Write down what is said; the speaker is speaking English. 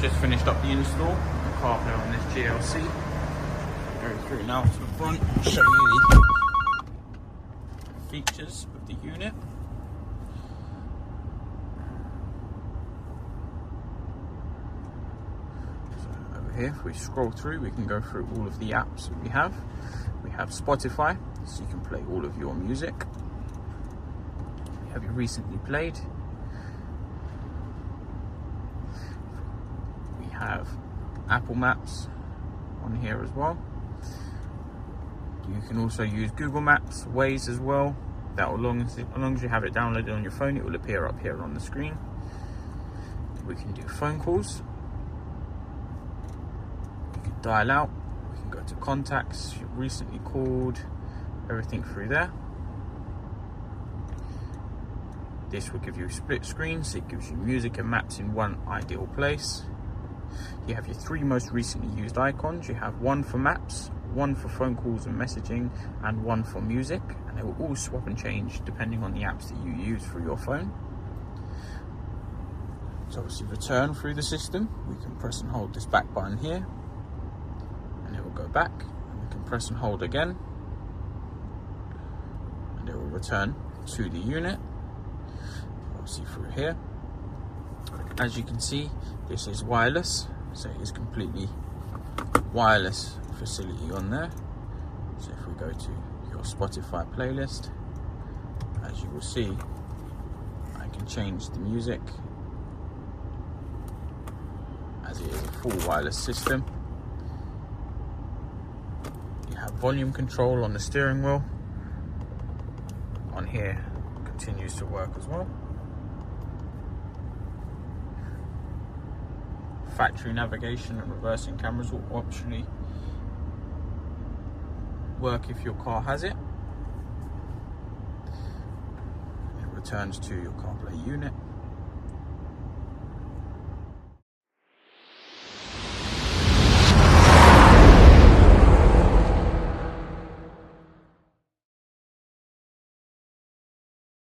just finished up the install of CarPlay on this GLC. Go through now to the front and show you the features of the unit. So over here, if we scroll through, we can go through all of the apps that we have. We have Spotify, so you can play all of your music. We have your recently played. We have Apple Maps on here as well. You can also use Google Maps, Waze as well. That will, as long as you have it downloaded on your phone, it will appear up here on the screen. We can do phone calls. We can dial out. We can go to contacts, you recently called, everything through there. This will give you a split screen, so it gives you music and maps in one ideal place. You have your 3 most recently used icons. You have one for maps, one for phone calls and messaging, and one for music, and they will all swap and change depending on the apps that you use for your phone. So obviously return through the system, we can press and hold this back button here and it will go back, and we can press and hold again and it will return to the unit. Obviously through here, as you can see, this is wireless, so it is completely wireless facility on there. So if we go to your Spotify playlist, as you will see, I can change the music as it is a full wireless system. You have volume control on the steering wheel. On here, continues to work as well. Factory navigation and reversing cameras will optionally work if your car has it. It returns to your CarPlay unit.